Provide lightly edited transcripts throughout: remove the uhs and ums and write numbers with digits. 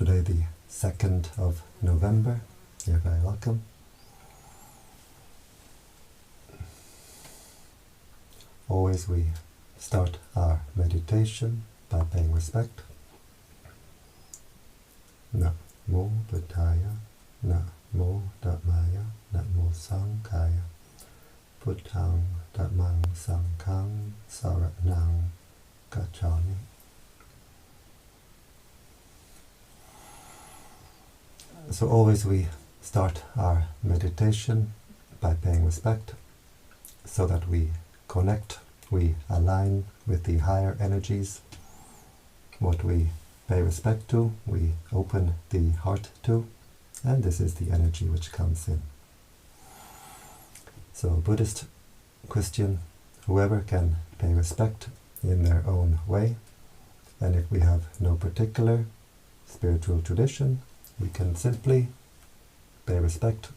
Today, the 2nd of November. You're very welcome. Always we start our meditation by paying respect. Namo Buddhaya, Namo Dhammaya, Namo Sanghaya, Buddhang Dhammang Sanghang Saranang Gacchami. So always we start our meditation by paying respect so that we connect, we align with the higher energies. What we pay respect to, we open the heart to, and this is the energy which comes in. So Buddhist, Christian, whoever can pay respect in their own way, and if we have no particular spiritual tradition, we can simply pay respect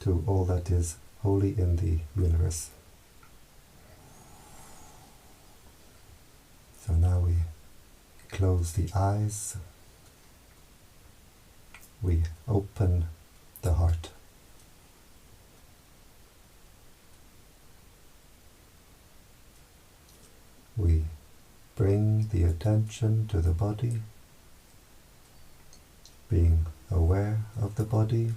to all that is holy in the universe. So now we close the eyes, we open the heart. We bring the attention to the body, being aware of the body,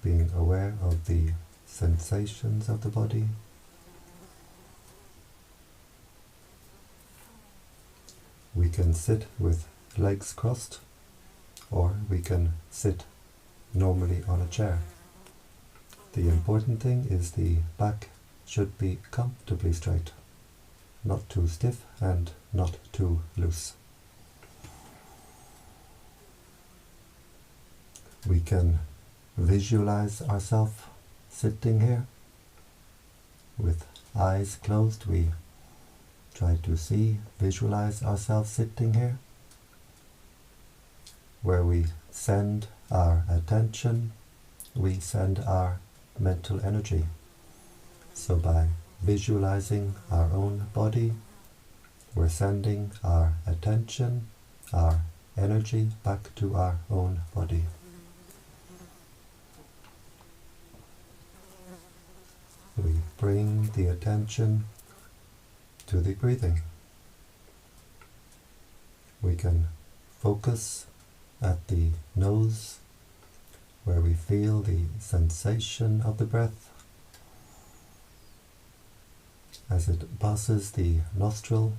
being aware of the sensations of the body. We can sit with legs crossed, or we can sit normally on a chair. The important thing is the back should be comfortably straight, not too stiff and not too loose. We can visualize ourselves sitting here with eyes closed. We try to visualize ourselves sitting here, where we send our attention, we send our mental energy. So by visualizing our own body, we're sending our attention, our energy back to our own body. We bring the attention to the breathing. We can focus at the nose, where we feel the sensation of the breath as it passes the nostril,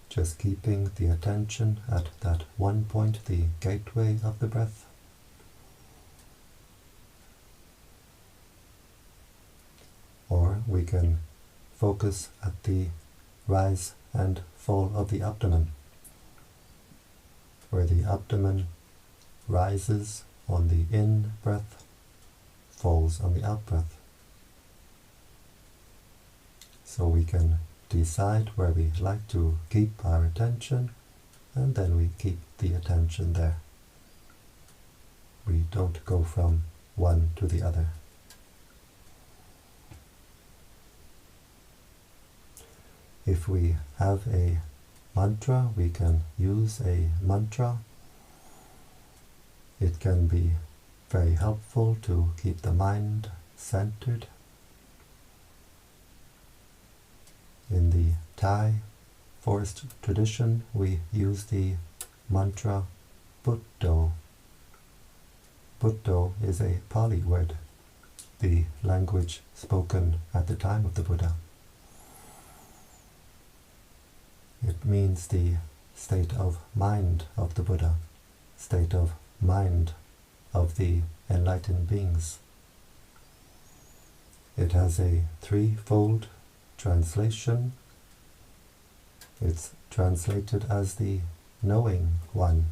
just keeping the attention at that one point, the gateway of the breath. Or we can focus at the rise and fall of the abdomen, where the abdomen rises on the in-breath, falls on the out-breath. So we can decide where we like to keep our attention, and then we keep the attention there. We don't go from one to the other. If we have a mantra, we can use a mantra. It can be very helpful to keep the mind centered. In the Thai forest tradition, we use the mantra Buddho. Buddho is a Pali word, the language spoken at the time of the Buddha. It means the state of mind of the Buddha, state of mind of the enlightened beings. It has a threefold translation. It's translated as the knowing one,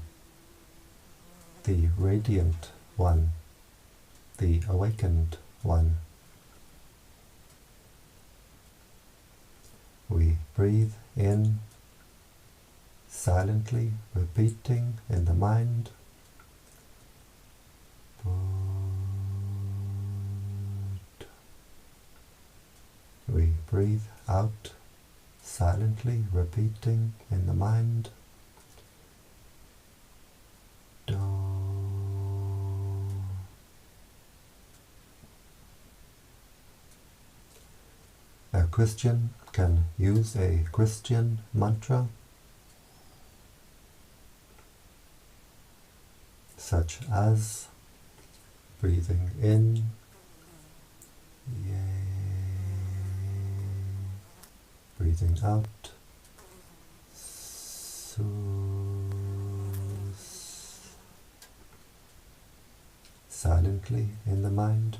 the radiant one, the awakened one. We breathe in, silently repeating in the mind, we breathe out, silently repeating in the mind, Christian can use a Christian mantra, such as breathing in, yay, breathing out, sus, silently in the mind.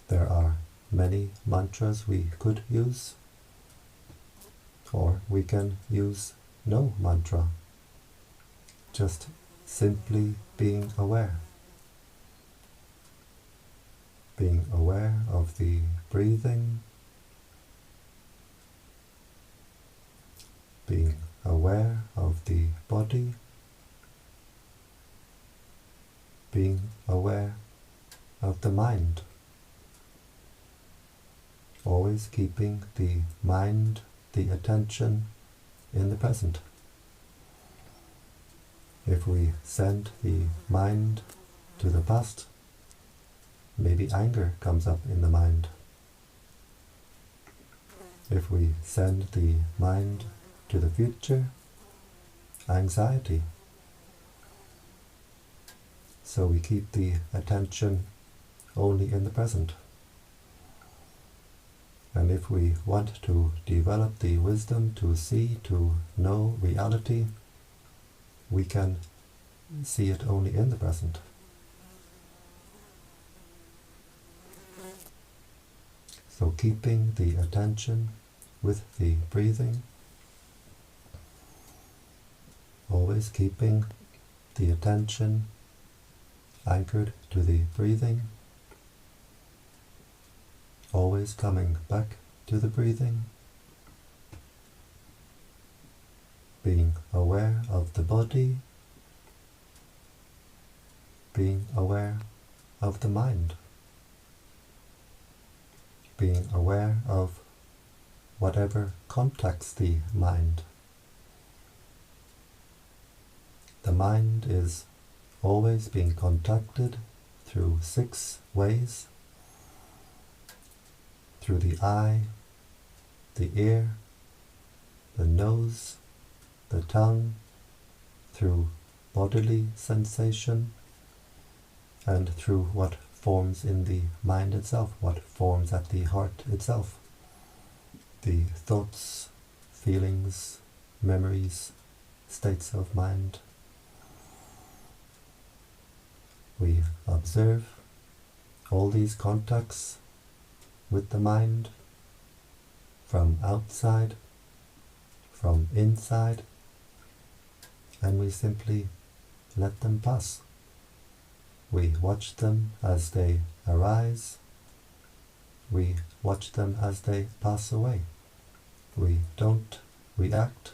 There are many mantras we could use, or we can use no mantra, just simply being aware of the breathing, being aware of the body, being aware of the mind, always keeping the mind, the attention in the present. If we send the mind to the past, maybe anger comes up in the mind. If we send the mind to the future, anxiety. So we keep the attention only in the present. And if we want to develop the wisdom to see, to know reality, we can see it only in the present. So keeping the attention with the breathing, always keeping the attention anchored to the breathing, always coming back to the breathing, being aware of the body, being aware of the mind, being aware of whatever contacts the mind. The mind is always being contacted through 6 ways: through the eye, the ear, the nose, the tongue, through bodily sensation, and through what forms in the mind itself, what forms at the heart itself. The thoughts, feelings, memories, states of mind. We observe all these contacts with the mind, from outside, from inside, and we simply let them pass. We watch them as they arise, we watch them as they pass away. We don't react,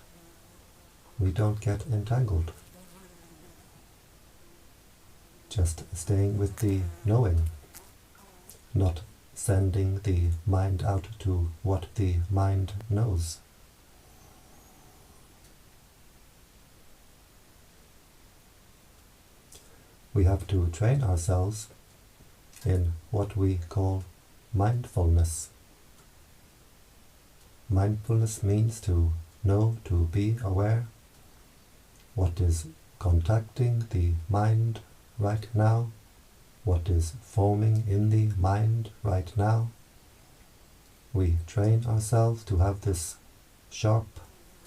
we don't get entangled. Just staying with the knowing, not sending the mind out to what the mind knows. We have to train ourselves in what we call mindfulness. Mindfulness means to know, to be aware what is contacting the mind right now, what is forming in the mind right now. We train ourselves to have this sharp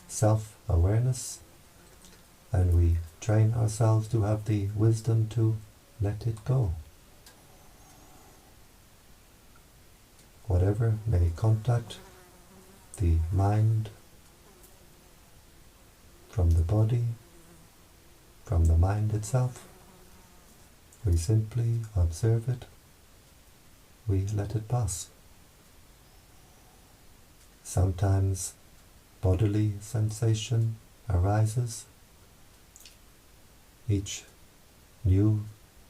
self-awareness, and we train ourselves to have the wisdom to let it go. Whatever may contact the mind from the body, from the mind itself, we simply observe it, we let it pass. Sometimes bodily sensation arises. Each new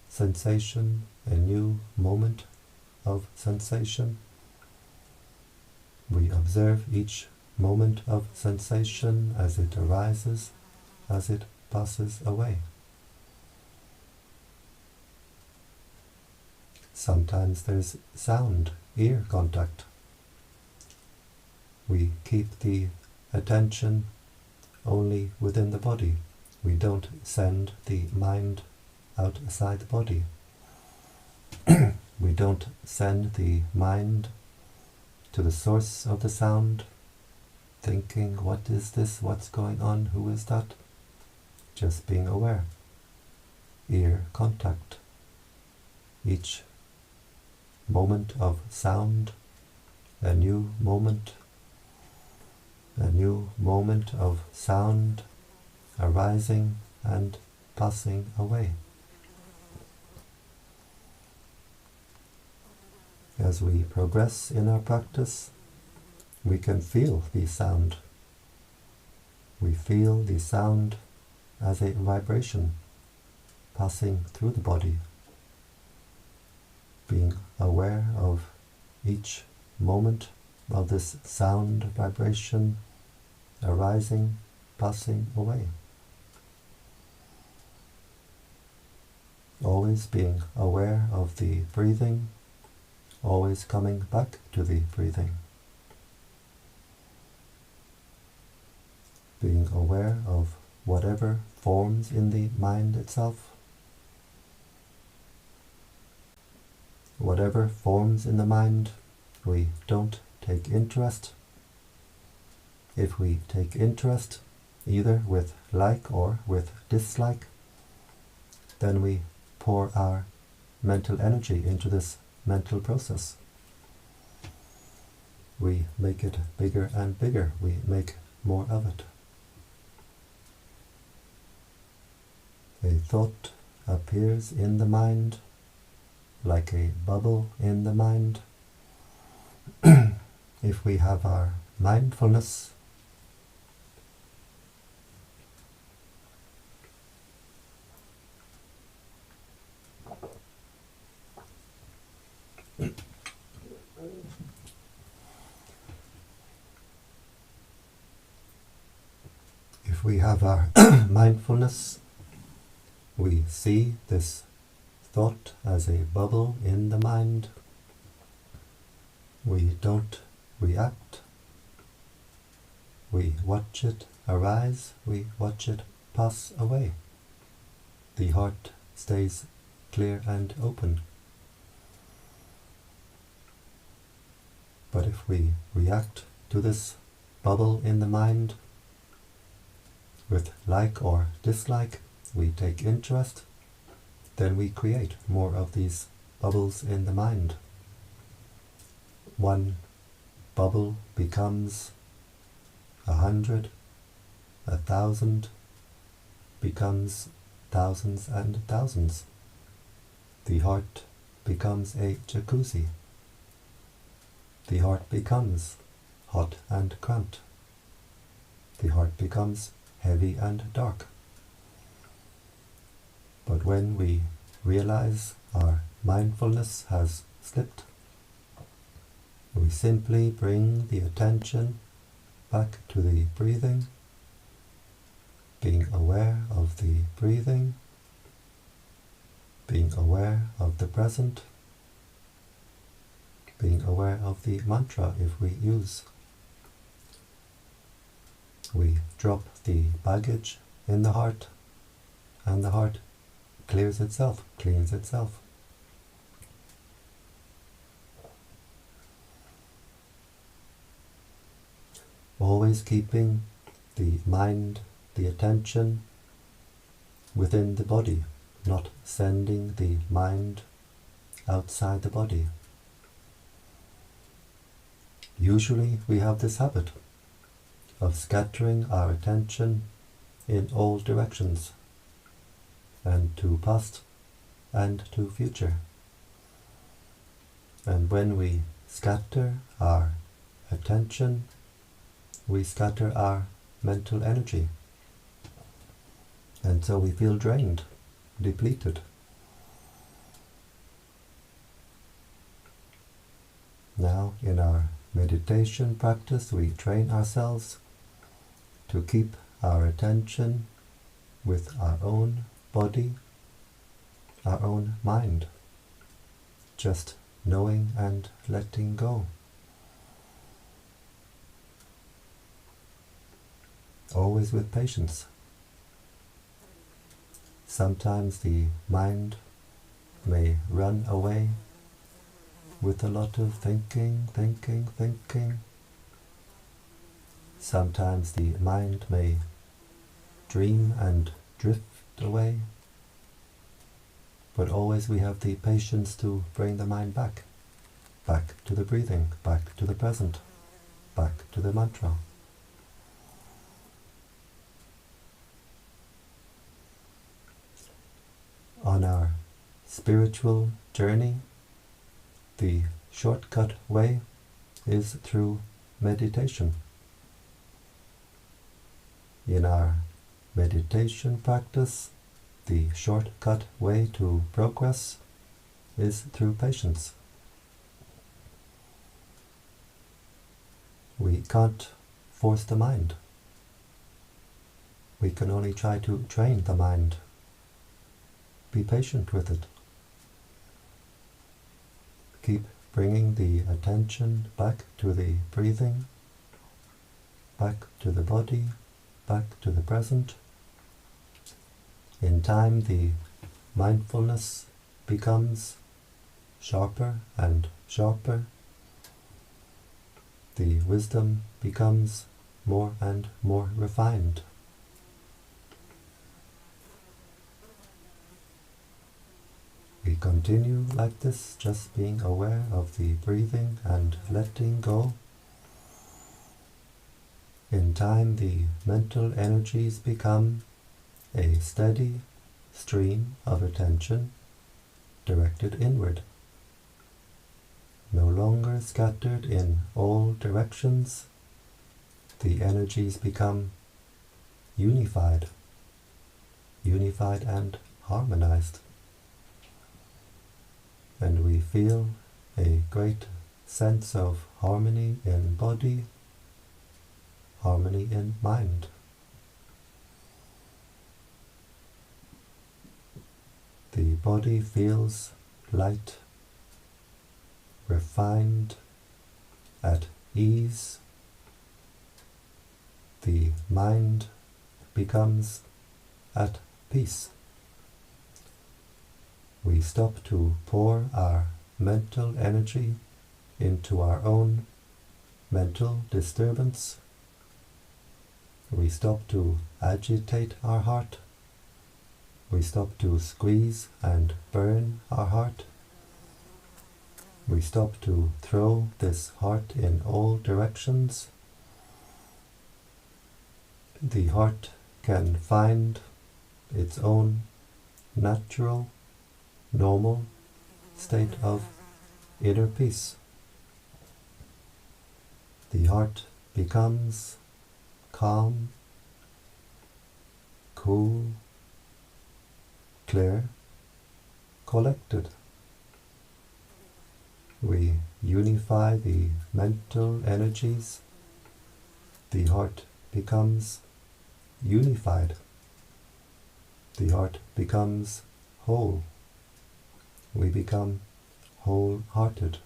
sensation, a new moment of sensation. We observe each moment of sensation as it arises, as it passes away. Sometimes there's sound, ear contact. We keep the attention only within the body. We don't send the mind outside the body. We don't send the mind to the source of the sound, thinking, what is this, what's going on, who is that? Just being aware. Ear contact. Each moment of sound, a new moment of sound arising and passing away. As we progress in our practice, we can feel the sound. We feel the sound as a vibration passing through the body, being aware of each moment of this sound vibration arising, passing away. Always being aware of the breathing, always coming back to the breathing. Being aware of whatever forms in the mind itself. Whatever forms in the mind, we don't take interest. If we take interest, either with like or with dislike, then we pour our mental energy into this mental process. We make it bigger and bigger. We make more of it. A thought appears in the mind like a bubble in the mind. If we have our mindfulness, mindfulness, we see this thought as a bubble in the mind. We don't react. We watch it arise, we watch it pass away. The heart stays clear and open. But if we react to this bubble in the mind with like or dislike, we take interest, then we create more of these bubbles in the mind. One bubble becomes 100, 1,000, becomes thousands and thousands. The heart becomes a jacuzzi. The heart becomes hot and cramped. The heart becomes heavy and dark. But when we realize our mindfulness has slipped, we simply bring the attention back to the breathing, being aware of the breathing, being aware of the present, being aware of the mantra if we use. We drop the baggage in the heart, and the heart clears itself, cleans itself. Always keeping the mind, the attention within the body, not sending the mind outside the body. Usually we have this habit of scattering our attention in all directions, and to past and to future. And when we scatter our attention, we scatter our mental energy, and so we feel drained, depleted. Now in our meditation practice we train ourselves to keep our attention with our own body, our own mind, just knowing and letting go. Always with patience. Sometimes the mind may run away with a lot of thinking. Sometimes the mind may dream and drift away, but always we have the patience to bring the mind back to the breathing, back to the present, back to the mantra. On our spiritual journey, the shortcut way is through meditation. In our meditation practice, the shortcut way to progress is through patience. We can't force the mind. We can only try to train the mind. Be patient with it. Keep bringing the attention back to the breathing, back to the body, back to the present. In time, the mindfulness becomes sharper and sharper. The wisdom becomes more and more refined. We continue like this, just being aware of the breathing and letting go. In time, the mental energies become a steady stream of attention directed inward, no longer scattered in all directions. The energies become unified and harmonized. And we feel a great sense of harmony in body, harmony in mind. The body feels light, refined, at ease. The mind becomes at peace. We stop to pour our mental energy into our own mental disturbance. We stop to agitate our heart. We stop to squeeze and burn our heart. We stop to throw this heart in all directions. The heart can find its own natural, normal state of inner peace. The heart becomes calm, cool, clear, collected. We unify the mental energies. The heart becomes unified. The heart becomes whole. We become wholehearted.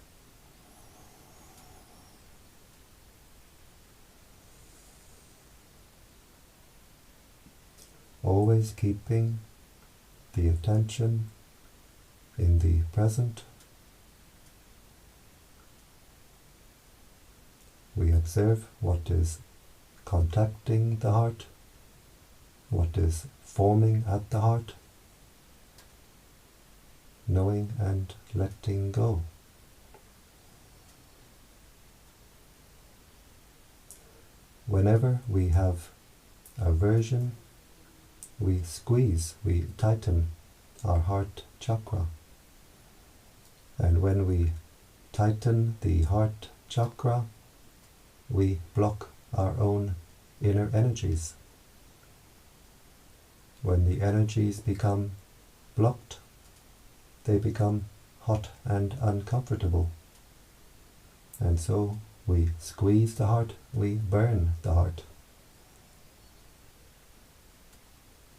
Always keeping the attention in the present. We observe what is contacting the heart, what is forming at the heart, knowing and letting go. Whenever we have aversion, we squeeze, we tighten our heart chakra. And when we tighten the heart chakra, we block our own inner energies. When the energies become blocked, they become hot and uncomfortable. And so we squeeze the heart, we burn the heart.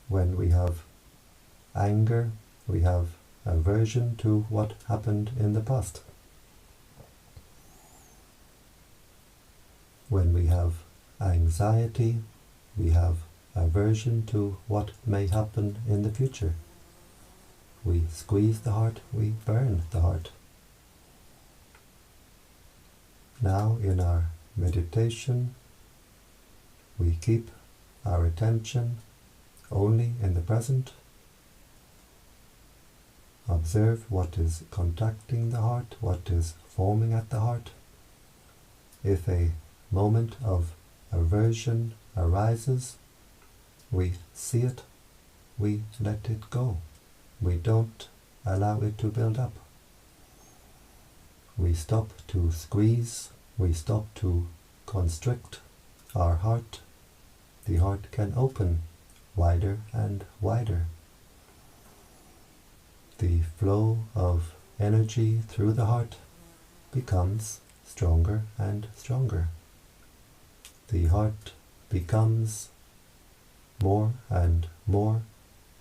When we have anger, we have aversion to what happened in the past. When we have anxiety, we have aversion to what may happen in the future. We squeeze the heart, we burn the heart. Now in our meditation, we keep our attention only in the present. Observe what is contacting the heart, what is forming at the heart. If a moment of aversion arises, we see it, we let it go. We don't allow it to build up. We stop to squeeze, we stop to constrict our heart. The heart can open wider and wider. The flow of energy through the heart becomes stronger and stronger. The heart becomes more and more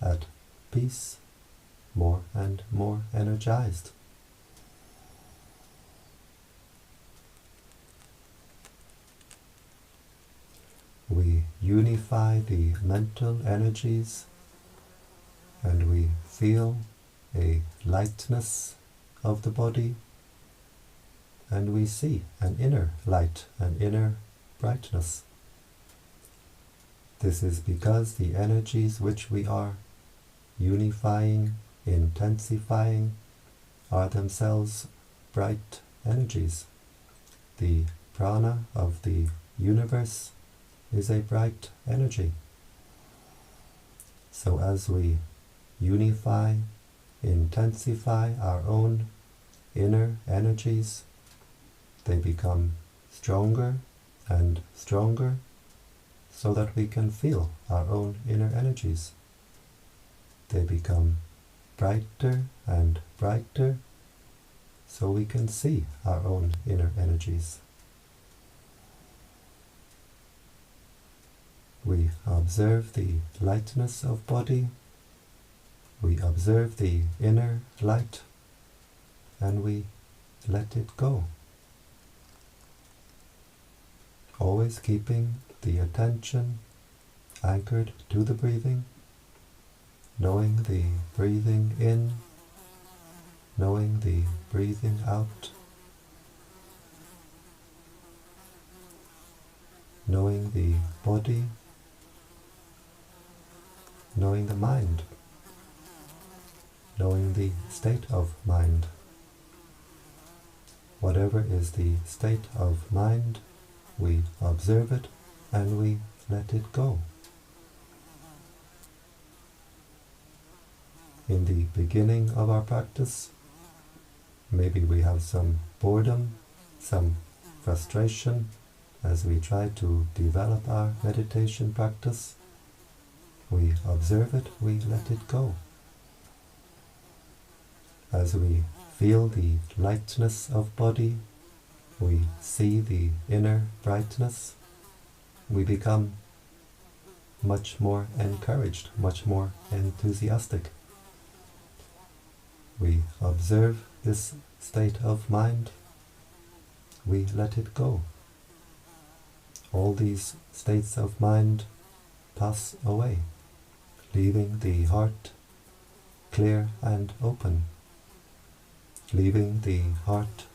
at peace, more and more energized. We unify the mental energies and we feel a lightness of the body, and we see an inner light, an inner brightness. This is because the energies which we are unifying, intensifying, are themselves bright energies. The prana of the universe is a bright energy. So as we unify, intensify our own inner energies, they become stronger and stronger so that we can feel our own inner energies. They become brighter and brighter so we can see our own inner energies. We observe the lightness of body, we observe the inner light, and we let it go. Always keeping the attention anchored to the breathing, knowing the breathing in, knowing the breathing out, knowing the body, knowing the mind, knowing the state of mind. Whatever is the state of mind, we observe it and we let it go. In the beginning of our practice, maybe we have some boredom, some frustration as we try to develop our meditation practice. We observe it, we let it go. As we feel the lightness of body, we see the inner brightness, we become much more encouraged, much more enthusiastic. We observe this state of mind, we let it go. All these states of mind pass away, leaving the heart clear and open, leaving the heart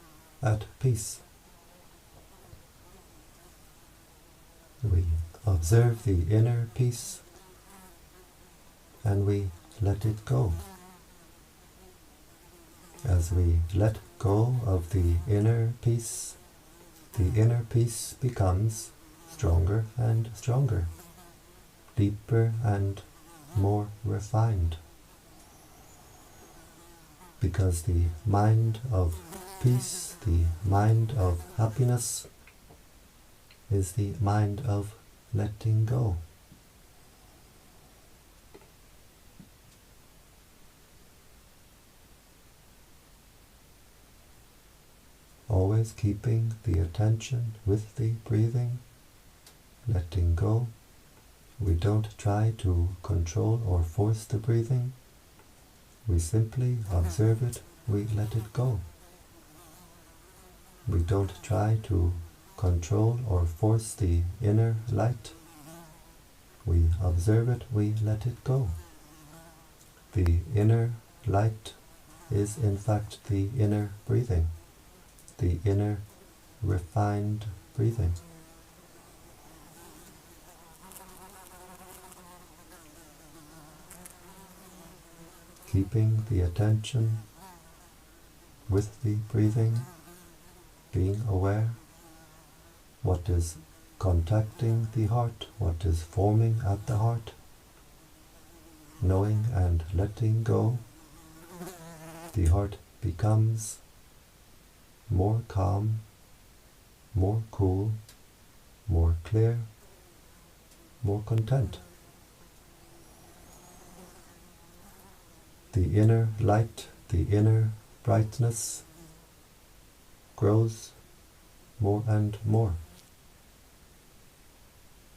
at peace. We observe the inner peace and we let it go. As we let go of the inner peace becomes stronger and stronger, deeper and more refined. Because the mind of peace, the mind of happiness, is the mind of letting go. Always keeping the attention with the breathing, letting go. We don't try to control or force the breathing. We simply observe it, we let it go. We don't try to control or force the inner light. We observe it, we let it go. The inner light is in fact the inner breathing, the inner refined breathing. Keeping the attention with the breathing, being aware what is contacting the heart, what is forming at the heart, knowing and letting go, the heart becomes more calm, more cool, more clear, more content. The inner light, the inner brightness grows more and more.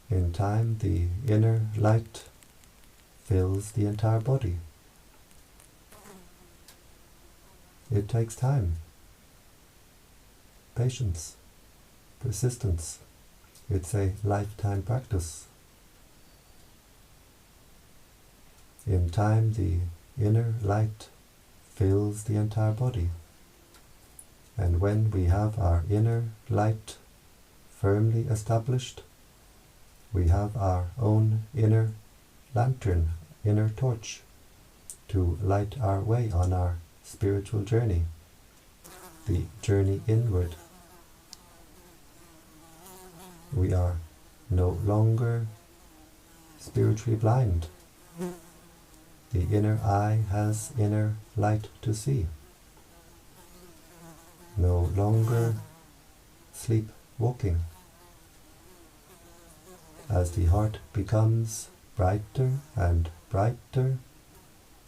In time, the inner light fills the entire body. It takes time, patience, persistence. It's a lifetime practice. In time, the inner light fills the entire body. And when we have our inner light firmly established, we have our own inner lantern, inner torch, to light our way on our spiritual journey, the journey inward. We are no longer spiritually blind. The inner eye has inner light to see. No longer sleepwalking. As the heart becomes brighter and brighter,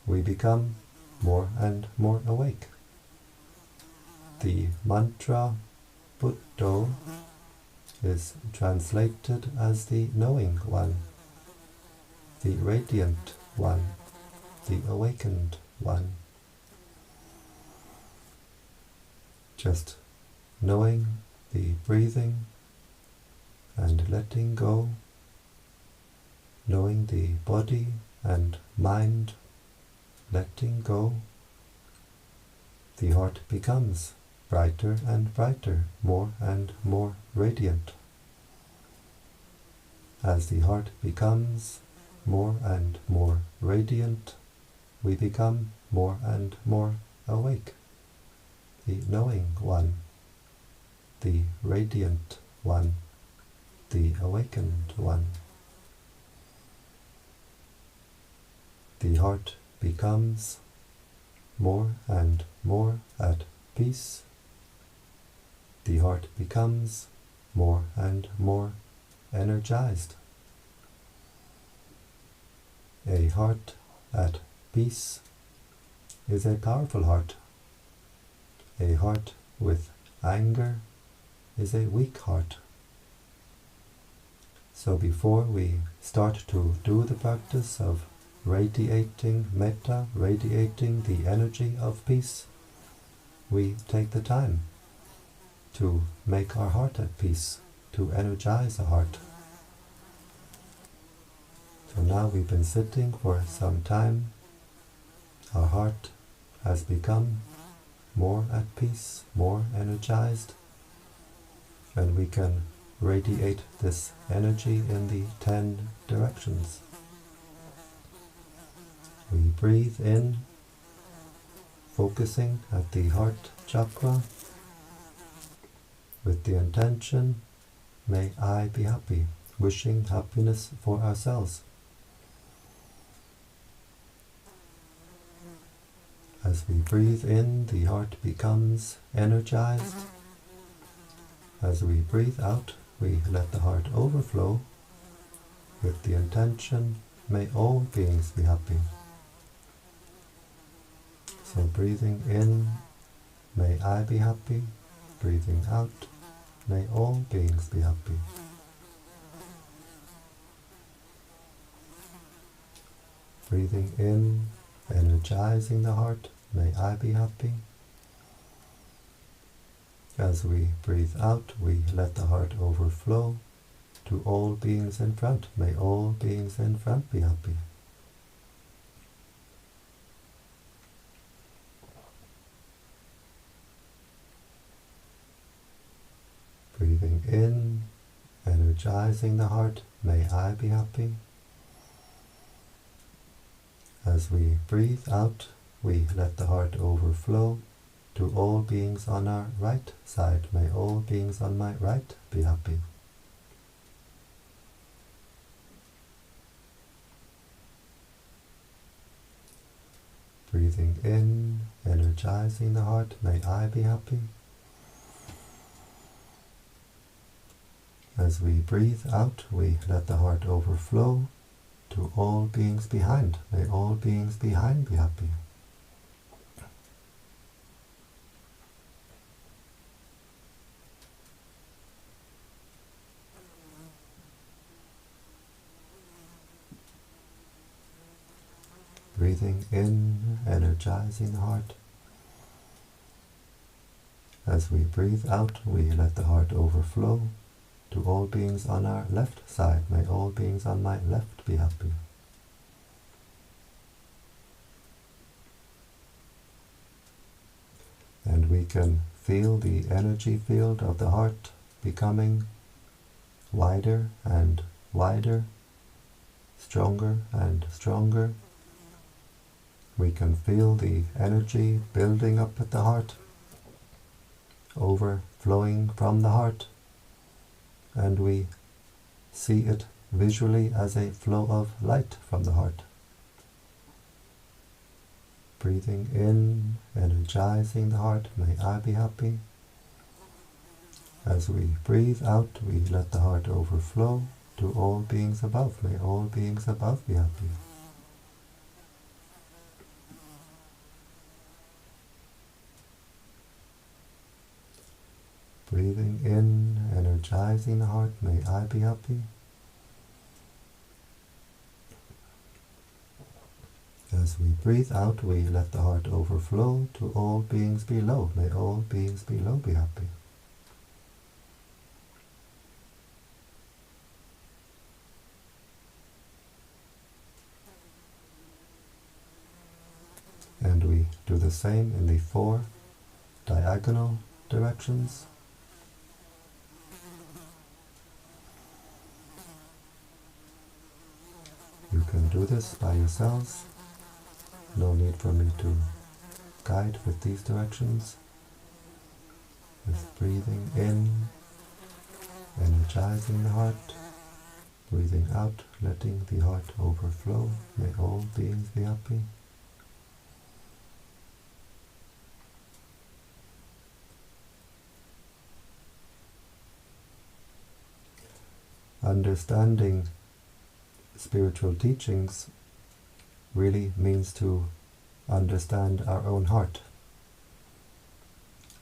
we become more and more awake. The mantra Buddho is translated as the knowing one, the radiant one, the awakened one. Just knowing the breathing and letting go, knowing the body and mind, letting go, the heart becomes brighter and brighter, more and more radiant. As the heart becomes more and more radiant, we become more and more awake. The knowing one, the radiant one, the awakened one. The heart becomes more and more at peace. The heart becomes more and more energized. A heart at peace is a powerful heart. A heart with anger is a weak heart. So before we start to do the practice of radiating metta, radiating the energy of peace, we take the time to make our heart at peace, to energize the heart. So now we've been sitting for some time. Our heart has become more at peace, more energized, and we can radiate this energy in the 10 directions. We breathe in, focusing at the heart chakra, with the intention, may I be happy, wishing happiness for ourselves. As we breathe in, the heart becomes energized. As we breathe out, we let the heart overflow with the intention, may all beings be happy. So breathing in, may I be happy. Breathing out, may all beings be happy. Breathing in, energizing the heart, may I be happy. As we breathe out, we let the heart overflow to all beings in front. May all beings in front be happy. Breathing in, energizing the heart, may I be happy. As we breathe out, we let the heart overflow to all beings on our right side. May all beings on my right be happy. Breathing in, energizing the heart, may I be happy. As we breathe out, we let the heart overflow to all beings behind. May all beings behind be happy. Breathing in, energizing the heart. As we breathe out, we let the heart overflow to all beings on our left side. May all beings on my left be happy. And we can feel the energy field of the heart becoming wider and wider, stronger and stronger. We can feel the energy building up at the heart, overflowing from the heart, and we see it visually as a flow of light from the heart. Breathing in, energizing the heart, may I be happy. As we breathe out, we let the heart overflow to all beings above. May all beings above be happy. Breathing in, energizing the heart, may I be happy. As we breathe out, we let the heart overflow to all beings below. May all beings below be happy. And we do the same in the 4 diagonal directions. You can do this by yourselves. No need for me to guide with these directions. Just breathing in, energizing the heart. Breathing out, letting the heart overflow. May all beings be happy. Understanding spiritual teachings really means to understand our own heart.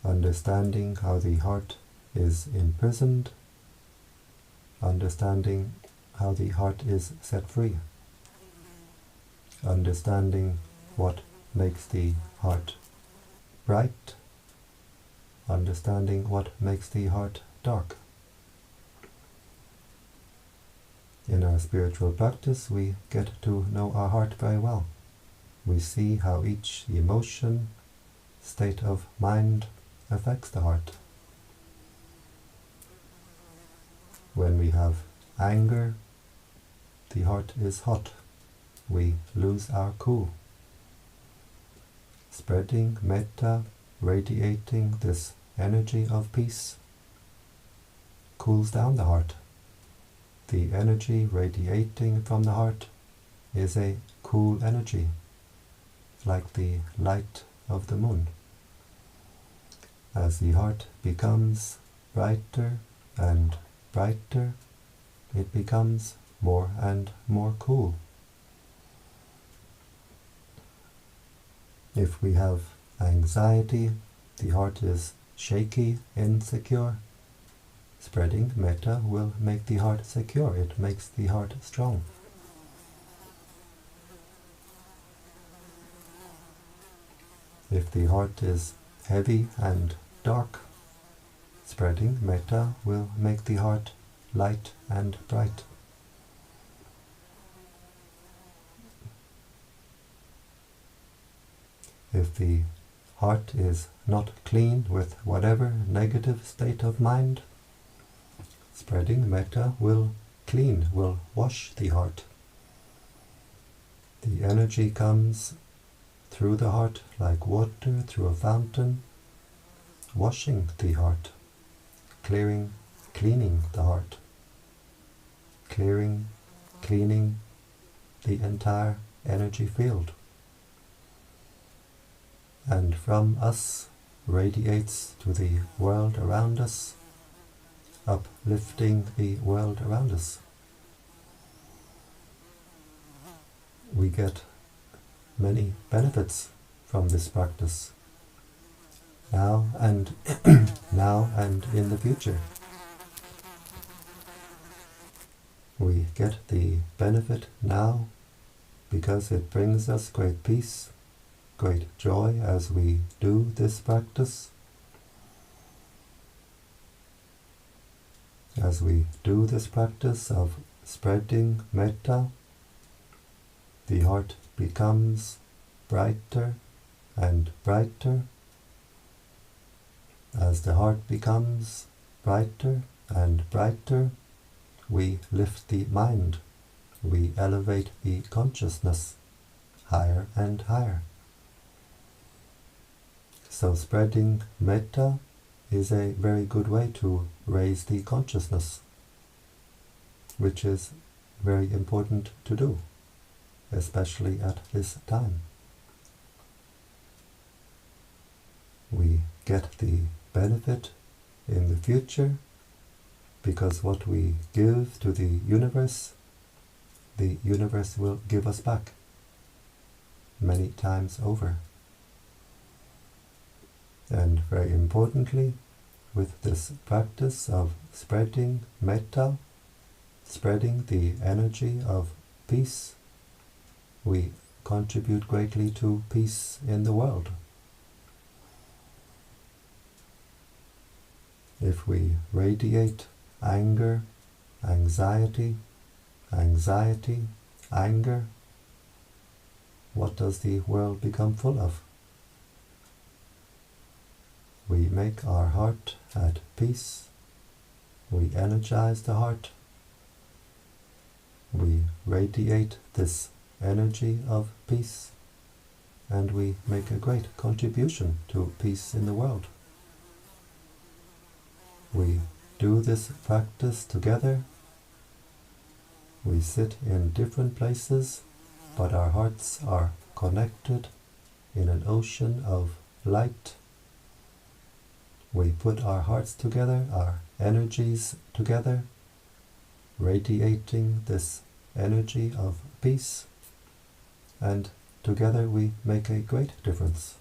Understanding how the heart is imprisoned, understanding how the heart is set free, understanding what makes the heart bright, understanding what makes the heart dark. In our spiritual practice, we get to know our heart very well. We see how each emotion, state of mind affects the heart. When we have anger, the heart is hot. We lose our cool. Spreading metta, radiating this energy of peace, cools down the heart. The energy radiating from the heart is a cool energy, like the light of the moon. As the heart becomes brighter and brighter, it becomes more and more cool. If we have anxiety, the heart is shaky, insecure. Spreading metta will make the heart secure. It makes the heart strong. If the heart is heavy and dark, spreading metta will make the heart light and bright. If the heart is not clean with whatever negative state of mind, spreading metta will wash the heart. The energy comes through the heart like water through a fountain, washing the heart, cleaning the heart, cleaning the entire energy field. And from us radiates to the world around us, uplifting the world around us. We get many benefits from this practice, now and in the future. We get the benefit now because it brings us great peace, great joy as we do this practice. As we do this practice of spreading metta, the heart becomes brighter and brighter. As the heart becomes brighter and brighter, we lift the mind, we elevate the consciousness higher and higher. So spreading metta is a very good way to raise the consciousness, which is very important to do, especially at this time. We get the benefit in the future because what we give to the universe will give us back many times over. And very importantly, with this practice of spreading metta, spreading the energy of peace, we contribute greatly to peace in the world. If we radiate anger, anxiety, anger, what does the world become full of? We make our heart at peace, we energize the heart, we radiate this energy of peace, and we make a great contribution to peace in the world. We do this practice together. We sit in different places, but our hearts are connected in an ocean of light. We put our hearts together, our energies together, radiating this energy of peace, and together we make a great difference.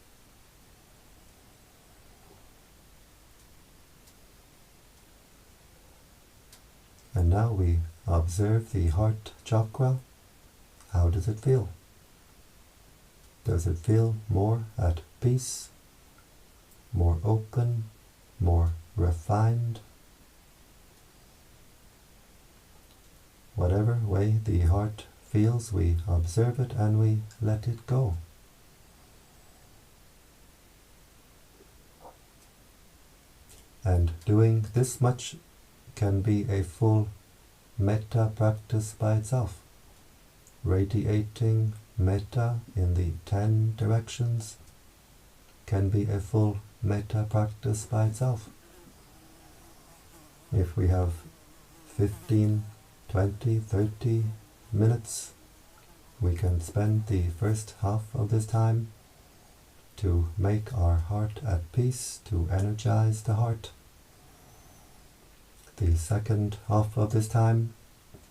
And now we observe the heart chakra. How does it feel? Does it feel more at peace, more open, more refined? Whatever way the heart feels, we observe it and we let it go. And doing this much can be a full metta practice by itself. Radiating metta in the 10 directions can be a full metta practice by itself. If we have 15, 20, 30 minutes, we can spend the first half of this time to make our heart at peace, to energize the heart. The second half of this time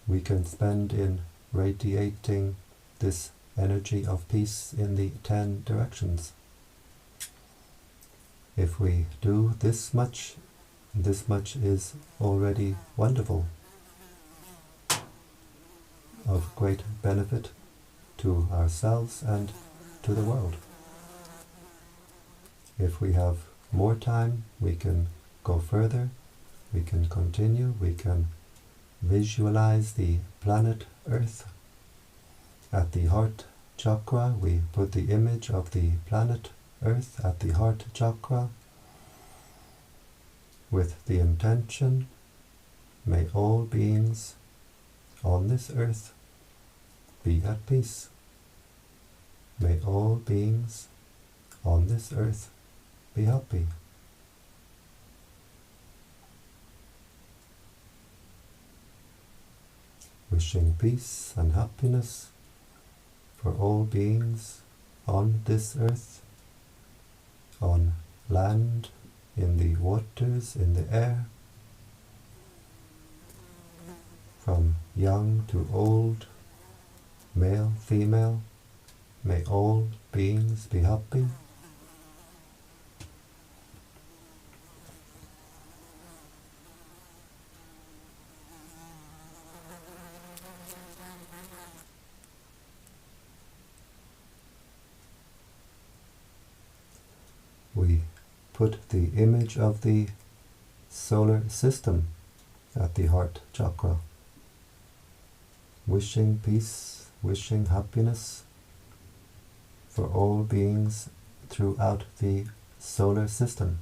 we can spend in radiating this energy of peace in the 10 directions. If we do this much is already wonderful, of great benefit to ourselves and to the world. If we have more time, we can go further, we can continue, we can visualize the planet Earth. At the heart chakra, we put the image of the planet Earth at the heart chakra with the intention, may all beings on this earth be at peace. May all beings on this earth be happy. Wishing peace and happiness for all beings on this earth, on land, in the waters, in the air, from young to old, male, female, may all beings be happy. We put the image of the solar system at the heart chakra, wishing peace, wishing happiness for all beings throughout the solar system.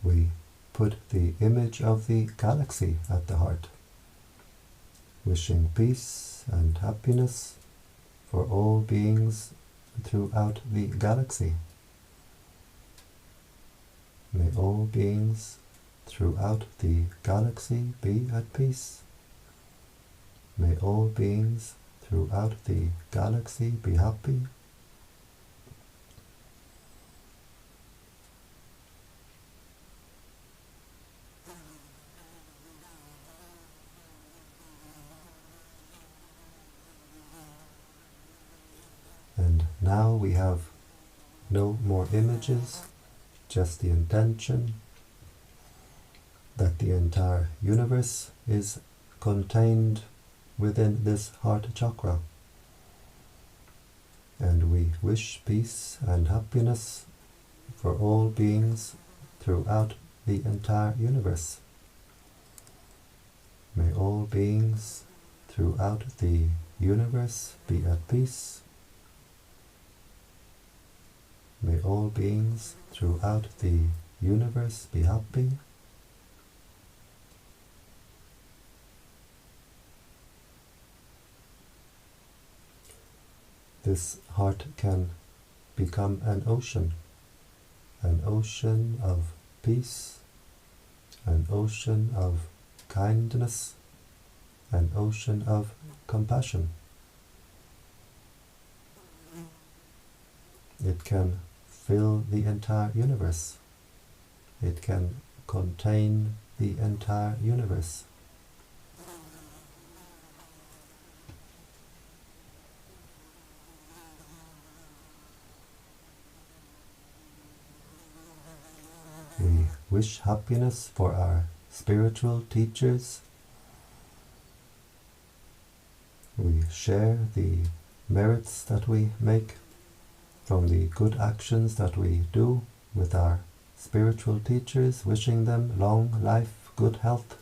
We put the image of the galaxy at the heart, wishing peace and happiness for all beings throughout the galaxy. May all beings throughout the galaxy be at peace. May all beings throughout the galaxy be happy. And now we have no more images, just the intention that the entire universe is contained within this heart chakra. And we wish peace and happiness for all beings throughout the entire universe. May all beings throughout the universe be at peace. May all beings throughout the universe be happy. This heart can become an ocean of peace, an ocean of kindness, an ocean of compassion. It can fill the entire universe. It can contain the entire universe. We wish happiness for our spiritual teachers. We share the merits that we make from the good actions that we do with our spiritual teachers, wishing them long life, good health.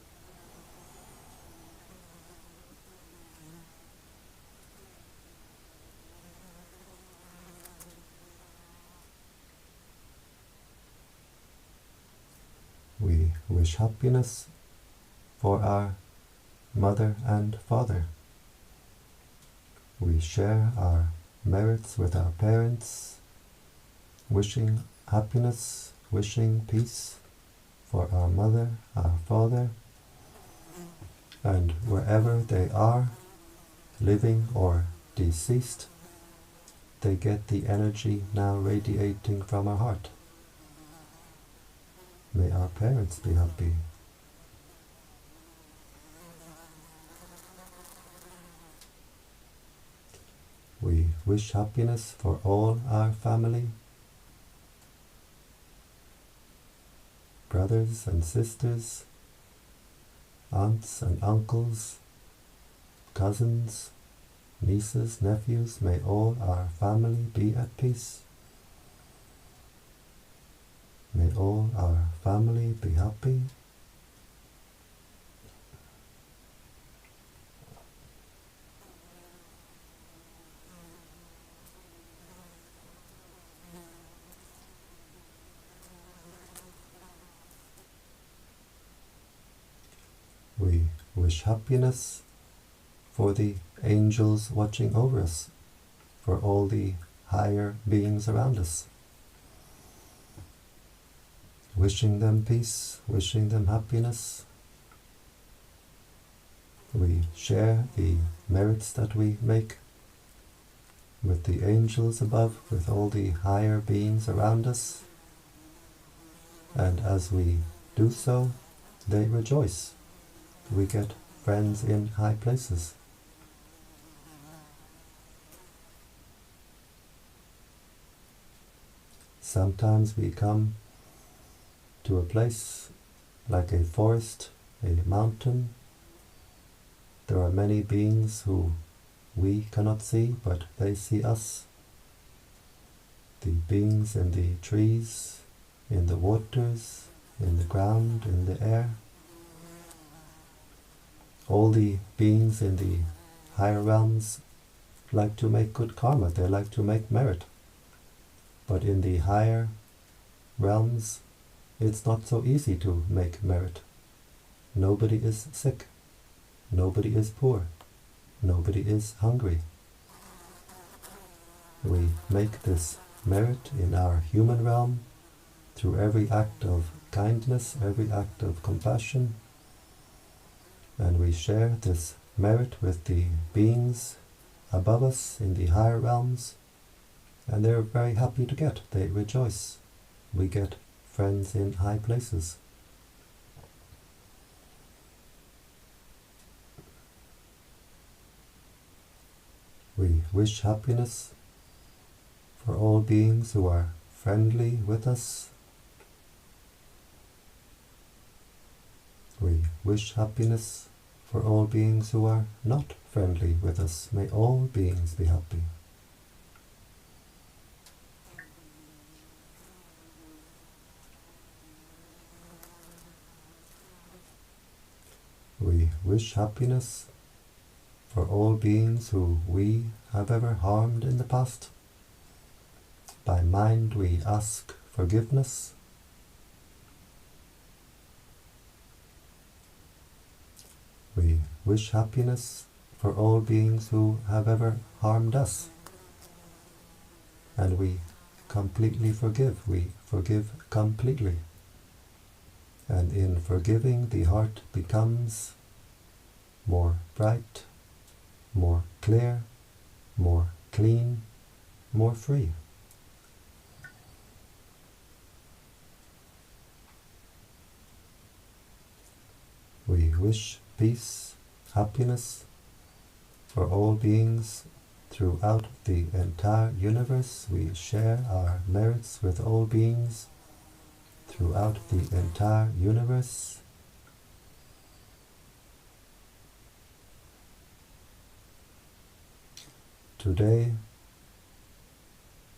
We wish happiness for our mother and father. We share our merits with our parents, wishing happiness, wishing peace for our mother, our father, and wherever they are, living or deceased, they get the energy now radiating from our heart. May our parents be happy. wish happiness for all our family, brothers and sisters, aunts and uncles, cousins, nieces, nephews. May all our family be at peace. May all our family be happy. We wish happiness for the angels watching over us, for all the higher beings around us. Wishing them peace, wishing them happiness. We share the merits that we make with the angels above, with all the higher beings around us. And as we do so, they rejoice. We get friends in high places. Sometimes we come to a place like a forest, a mountain. There are many beings who we cannot see, but they see us. The beings in the trees, in the waters, in the ground, in the air. All the beings in the higher realms like to make good karma, they like to make merit. But in the higher realms, it's not so easy to make merit. Nobody is sick. Nobody is poor. Nobody is hungry. We make this merit in our human realm through every act of kindness, every act of compassion, and we share this merit with the beings above us in the higher realms, and they're very happy to get. They rejoice. We get friends in high places. We wish happiness for all beings who are friendly with us. We wish happiness for all beings who are not friendly with us. May all beings be happy. We wish happiness for all beings who we have ever harmed in the past. By mind we ask forgiveness. We wish happiness for all beings who have ever harmed us. And we completely forgive. We forgive completely. And in forgiving, the heart becomes more bright, more clear, more clean, more free. We wish peace, happiness for all beings throughout the entire universe. We share our merits with all beings throughout the entire universe. Today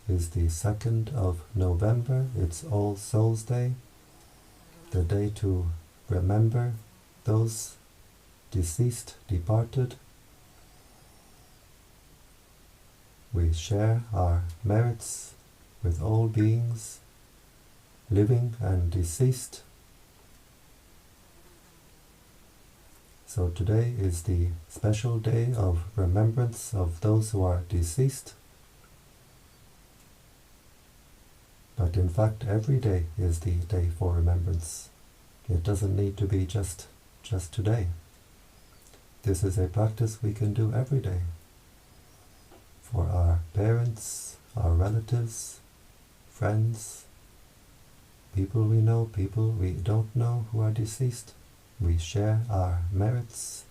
is the 2nd of November. It's All Souls Day, the day to remember those deceased, departed. We share our merits with all beings, living and deceased. So today is the special day of remembrance of those who are deceased. But in fact, every day is the day for remembrance. It doesn't need to be just today. This is a practice we can do every day for our parents, our relatives, friends, people we know, people we don't know who are deceased. We share our merits,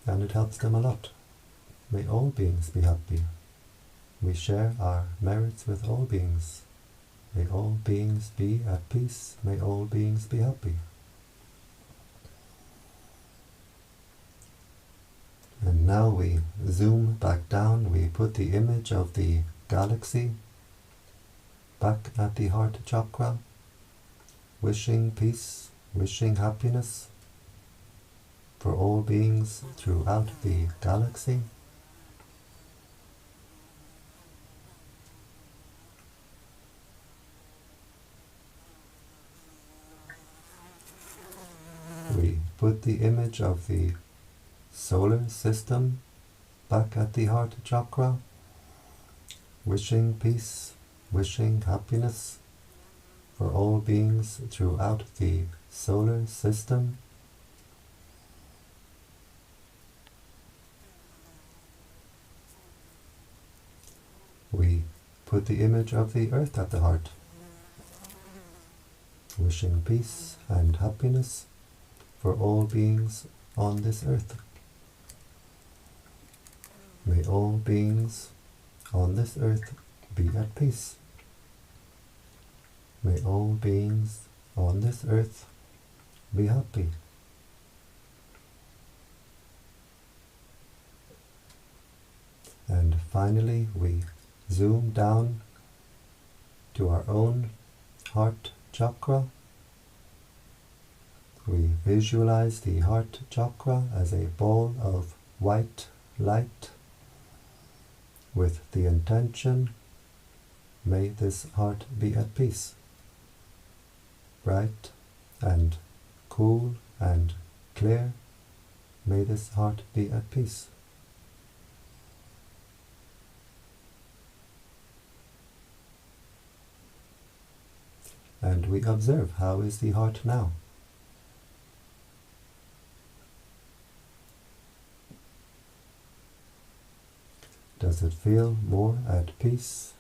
and it helps them a lot. may all beings be happy. We share our merits with all beings. May all beings be at peace. May all beings be happy. And now we zoom back down. We put the image of the galaxy back at the heart chakra, wishing peace, wishing happiness for all beings throughout the galaxy. We put the image of the solar system back at the heart chakra, wishing peace, wishing happiness for all beings throughout the solar system. We put the image of the earth at the heart, wishing peace and happiness for all beings on this earth. May all beings on this earth be at peace. May all beings on this earth be happy. And finally, we zoom down to our own heart chakra. We visualize the heart chakra as a ball of white light with the intention, may this heart be at peace, bright and cool and clear. May this heart be at peace. And we observe, how is the heart now? Does it feel more at peace,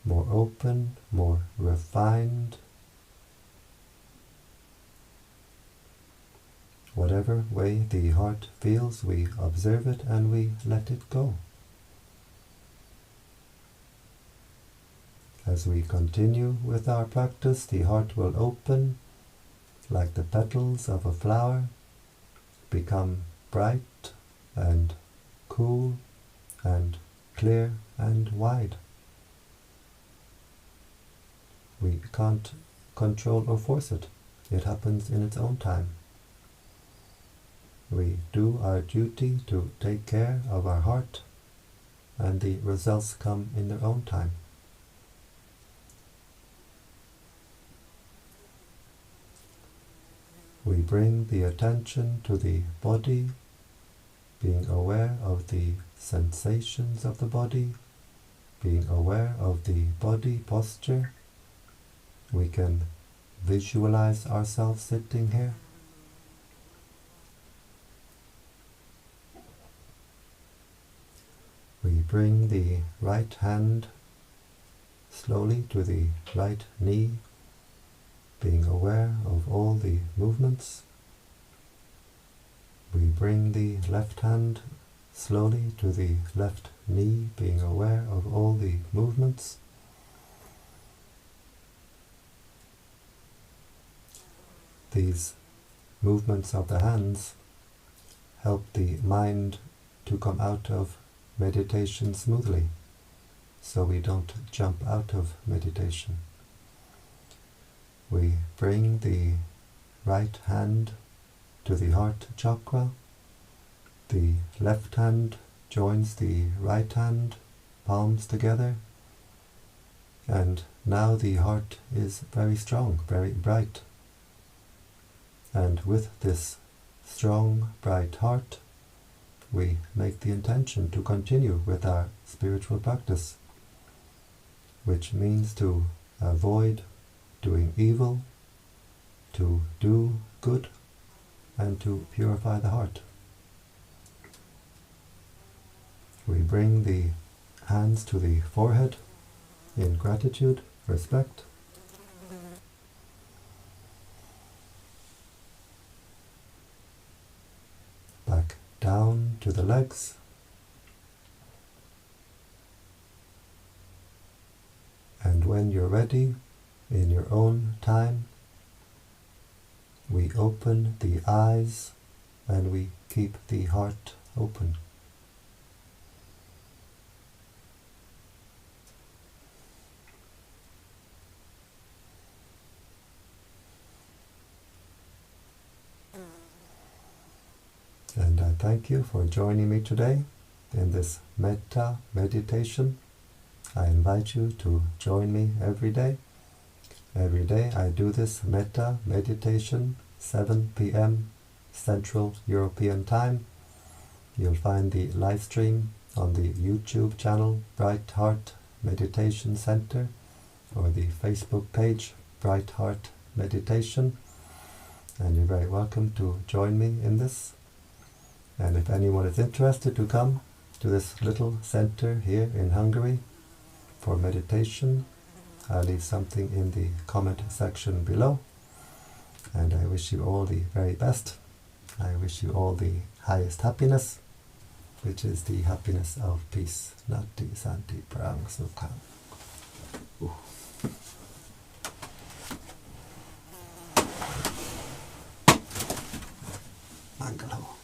more open, more refined? Whatever way the heart feels, we observe it and we let it go. As we continue with our practice, the heart will open like the petals of a flower, become bright and cool and clear and wide. We can't control or force it. It happens in its own time. We do our duty to take care of our heart, and the results come in their own time. We bring the attention to the body, being aware of the sensations of the body, being aware of the body posture. We can visualize ourselves sitting here. We bring the right hand slowly to the right knee, being aware of all the movements. We bring the left hand slowly to the left knee, being aware of all the movements. These movements of the hands help the mind to come out of meditation smoothly, so we don't jump out of meditation. We bring the right hand to the heart chakra. The left hand joins the right hand, palms together, and now the heart is very strong, very bright. And with this strong, bright heart, we make the intention to continue with our spiritual practice, which means to avoid doing evil, to do good, and to purify the heart. We bring the hands to the forehead in gratitude, respect. Back down to the legs, when you're ready, in your own time, we open the eyes and we keep the heart open. And I thank you for joining me today in this Metta meditation. I invite you to join me every day. Every day I do this Metta meditation, 7 p.m. Central European Time. You'll find the live stream on the YouTube channel Brightheart Meditation Center or the Facebook page Brightheart Meditation. And you're very welcome to join me in this. And if anyone is interested to come to this little center here in Hungary for meditation, I'll leave something in the comment section below. And I wish you all the very best. I wish you all the highest happiness, which is the happiness of peace, Nati Santi Prang Sukham. Mangalo.